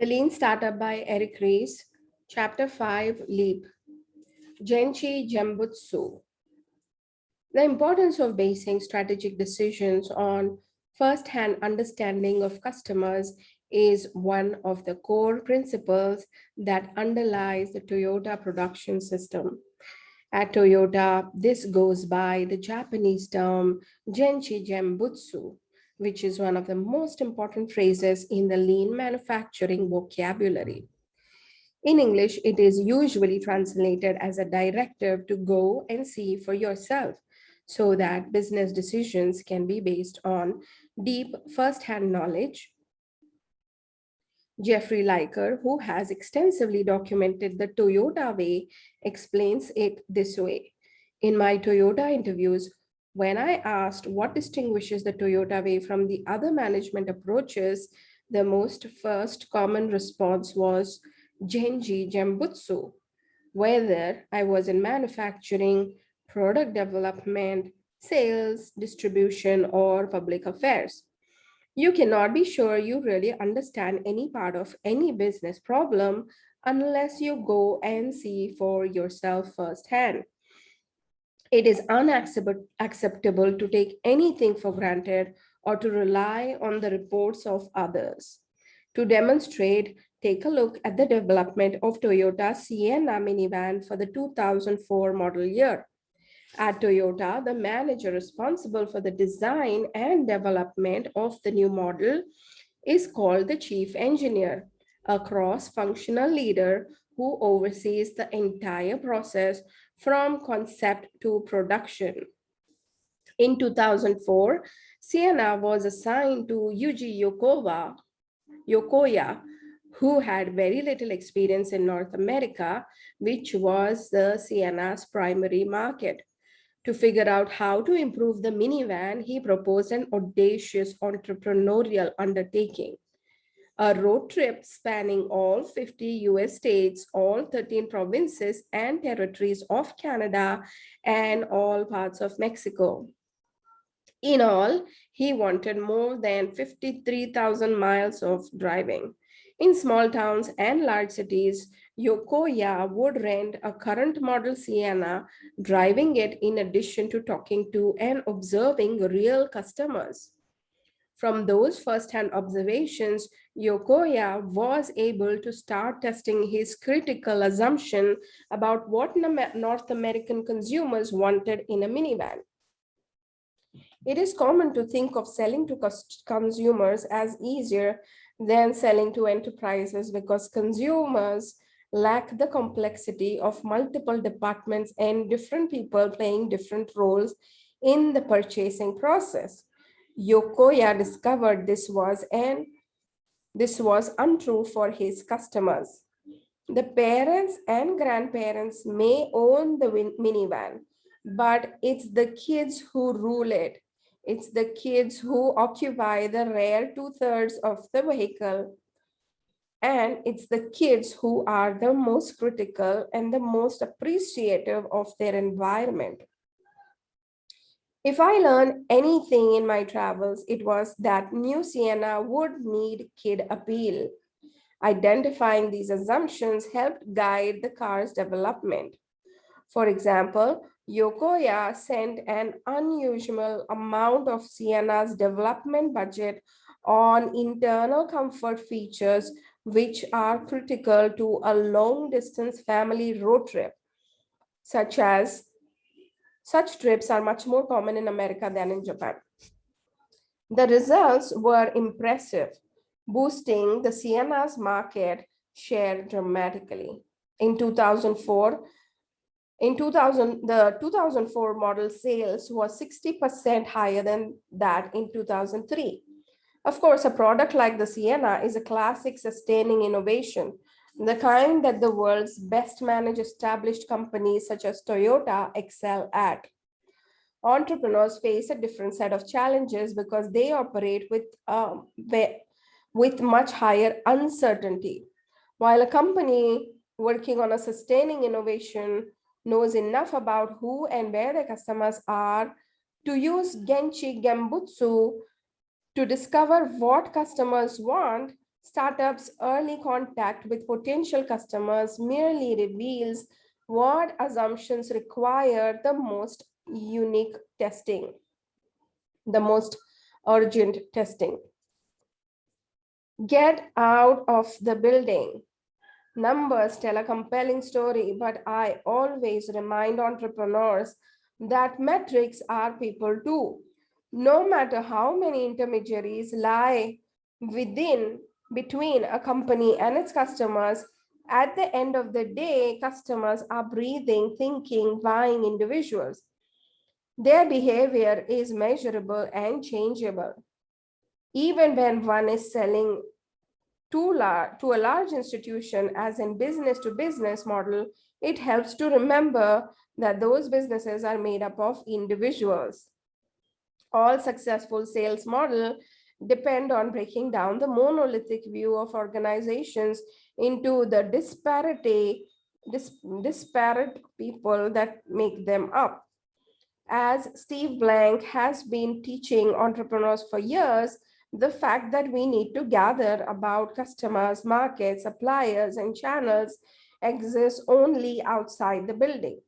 The Lean Startup by Ries, Chapter 5, Leap, Genchi Jembutsu. The importance of basing strategic decisions on first-hand understanding of customers is one of the core principles that underlies the Toyota production system. At Toyota, this goes by the Japanese term Genchi Jembutsu, which is one of the most important phrases in the lean manufacturing vocabulary. In English, it is usually translated as a directive to go and see for yourself so that business decisions can be based on deep first-hand knowledge. Jeffrey Liker, who has extensively documented the Toyota way, explains it this way. In my Toyota interviews, when I asked what distinguishes the Toyota way from the other management approaches, the most first common response was Genji Jembutsu. Whether I was in manufacturing, product development, sales, distribution, or public affairs. You cannot be sure you really understand any part of any business problem unless you go and see for yourself firsthand. It is unacceptable to take anything for granted or to rely on the reports of others. To demonstrate, take a look at the development of Toyota Sienna minivan for the 2004 model year. At Toyota, the manager responsible for the design and development of the new model is called the chief engineer, a cross-functional leader who oversees the entire process from concept to production. In 2004, Sienna was assigned to Yuji Yokoya, who had very little experience in North America, which was the Sienna's primary market. To figure out how to improve the minivan, he proposed an audacious entrepreneurial undertaking. A road trip spanning all 50 US states, all 13 provinces and territories of Canada, and all parts of Mexico. In all, he wanted more than 53,000 miles of driving. In small towns and large cities, Yokoya would rent a current model Sienna, driving it in addition to talking to and observing real customers. From those first-hand observations, Yokoya was able to start testing his critical assumption about what North American consumers wanted in a minivan. It is common to think of selling to consumers as easier than selling to enterprises because consumers lack the complexity of multiple departments and different people playing different roles in the purchasing process. Yokoya discovered this was untrue for his customers. The parents and grandparents may own the minivan, but it's the kids who rule it. It's the kids who occupy the rare two-thirds of the vehicle. And it's the kids who are the most critical and the most appreciative of their environment. If I learned anything in my travels, it was that New Sienna would need kid appeal. Identifying these assumptions helped guide the car's development. For example, Yokoya sent an unusual amount of Sienna's development budget on internal comfort features, which are critical to a long-distance family road trip, such trips are much more common in America than in Japan. The results were impressive, boosting the Sienna's market share dramatically. In 2004, the 2004 model sales was 60% higher than that in 2003. Of course, a product like the Sienna is a classic sustaining innovation, the kind that the world's best managed established companies such as Toyota excel at. Entrepreneurs face a different set of challenges because they operate with much higher uncertainty. While a company working on a sustaining innovation knows enough about who and where their customers are to use Genchi Gembutsu to discover what customers want, Startups' early contact with potential customers merely reveals what assumptions require the most unique testing, the most urgent testing. Get out of the building. Numbers tell a compelling story, but I always remind entrepreneurs that metrics are people too. No matter how many intermediaries lie within, between a company and its customers, at the end of the day, customers are breathing, thinking, buying individuals. Their behavior is measurable and changeable. Even when one is selling to a large institution, as in business to business model, it helps to remember that those businesses are made up of individuals. All successful sales model depend on breaking down the monolithic view of organizations into the disparate people that make them up. As Steve Blank has been teaching entrepreneurs for years, the fact that we need to gather about customers, markets, suppliers, and channels exists only outside the building.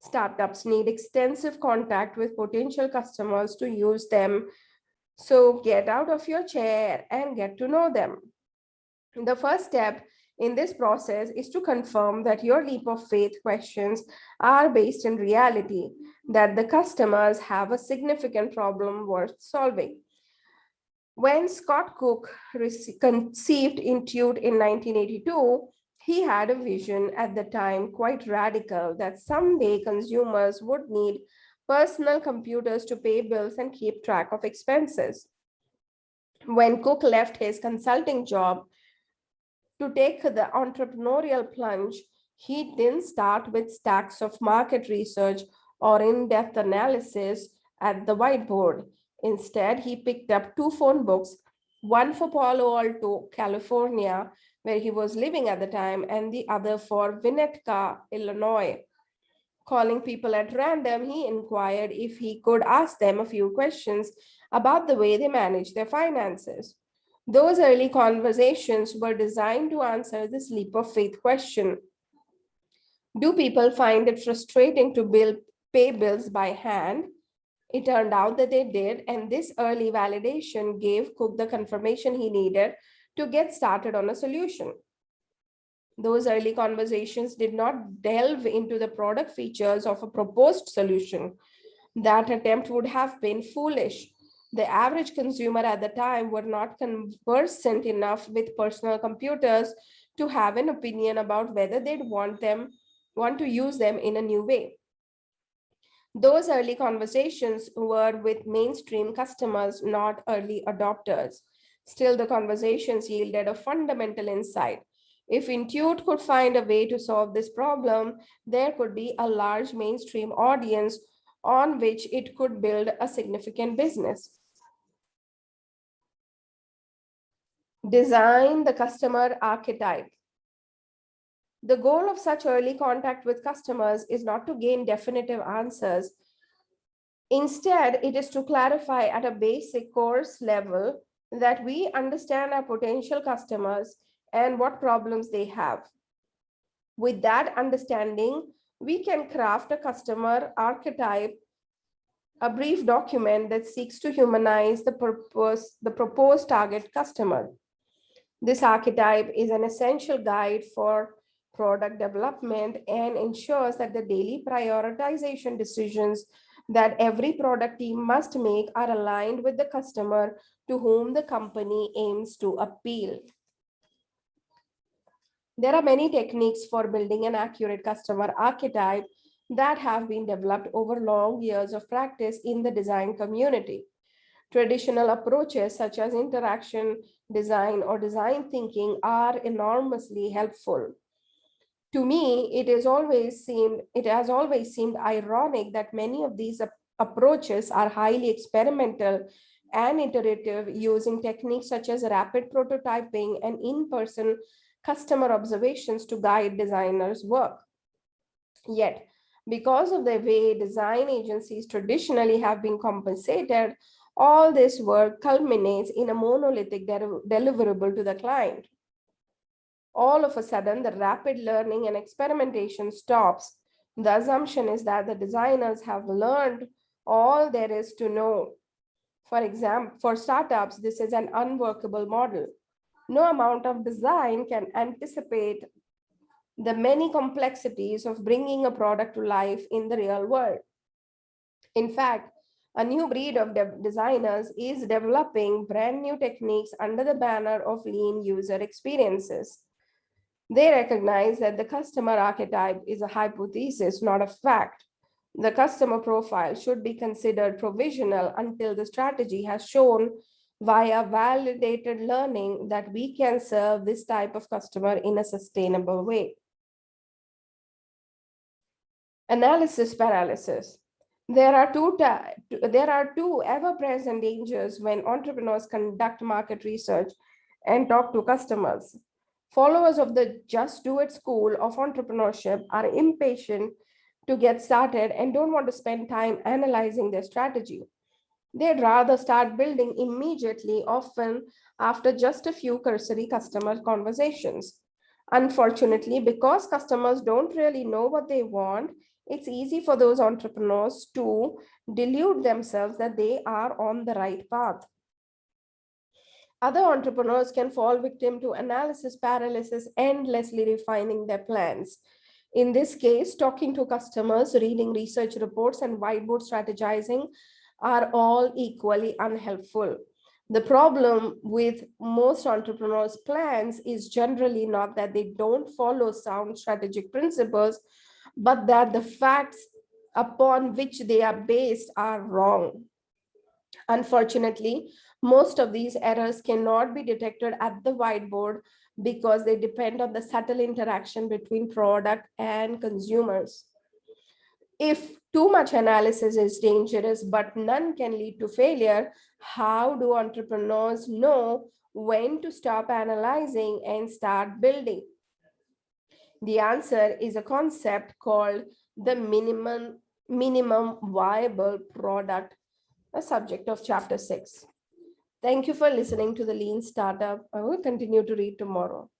Startups need extensive contact with potential customers to use them. So get out of your chair and get to know them. The first step in this process is to confirm that your leap of faith questions are based in reality, that the customers have a significant problem worth solving. When Scott Cook conceived Intuit in 1982, he had a vision at the time quite radical that someday consumers would need personal computers to pay bills and keep track of expenses. When Cook left his consulting job to take the entrepreneurial plunge, he didn't start with stacks of market research or in-depth analysis at the whiteboard. Instead, he picked up two phone books, one for Palo Alto, California, where he was living at the time, and the other for Winnetka, Illinois. Calling people at random, he inquired if he could ask them a few questions about the way they manage their finances. Those early conversations were designed to answer this leap of faith question. Do people find it frustrating to pay bills by hand? It turned out that they did, and this early validation gave Cook the confirmation he needed to get started on a solution. Those early conversations did not delve into the product features of a proposed solution. That attempt would have been foolish. The average consumer at the time were not conversant enough with personal computers to have an opinion about whether they'd want to use them in a new way. Those early conversations were with mainstream customers, not early adopters. Still, the conversations yielded a fundamental insight. If Intuit could find a way to solve this problem, there could be a large mainstream audience on which it could build a significant business. Design the customer archetype. The goal of such early contact with customers is not to gain definitive answers. Instead, it is to clarify at a basic course level that we understand our potential customers and what problems they have. With that understanding, we can craft a customer archetype, a brief document that seeks to humanize the proposed target customer. This archetype is an essential guide for product development and ensures that the daily prioritization decisions that every product team must make are aligned with the customer to whom the company aims to appeal. There are many techniques for building an accurate customer archetype that have been developed over long years of practice in the design community. Traditional approaches such as interaction design or design thinking are enormously helpful. To me, it has always seemed ironic that many of these approaches are highly experimental and iterative, using techniques such as rapid prototyping and in-person customer observations to guide designers' work. Yet, because of the way design agencies traditionally have been compensated, All this work culminates in a monolithic deliverable to the client. All of a sudden, the rapid learning and experimentation stops. The assumption is that the designers have learned all there is to know. For example, for startups, this is an unworkable model. No amount of design can anticipate the many complexities of bringing a product to life in the real world. In fact, a new breed of designers is developing brand new techniques under the banner of lean user experiences. They recognize that the customer archetype is a hypothesis, not a fact. The customer profile should be considered provisional until the strategy has shown via validated learning that we can serve this type of customer in a sustainable way. Analysis paralysis. There are two ever-present dangers when entrepreneurs conduct market research and talk to customers. Followers of the Just Do It school of entrepreneurship are impatient to get started and don't want to spend time analyzing their strategy. They'd rather start building immediately, often after just a few cursory customer conversations. Unfortunately, because customers don't really know what they want, it's easy for those entrepreneurs to delude themselves that they are on the right path. Other entrepreneurs can fall victim to analysis paralysis, endlessly refining their plans. In this case, talking to customers, reading research reports, and whiteboard strategizing are all equally unhelpful. The problem with most entrepreneurs' plans is generally not that they don't follow sound strategic principles, but that the facts upon which they are based are wrong. Unfortunately, most of these errors cannot be detected at the whiteboard because they depend on the subtle interaction between product and consumers. If too much analysis is dangerous, but none can lead to failure, how do entrepreneurs know when to stop analyzing and start building? The answer is a concept called the minimum viable product, a subject of chapter 6. Thank you for listening to the Lean Startup. I will continue to read tomorrow.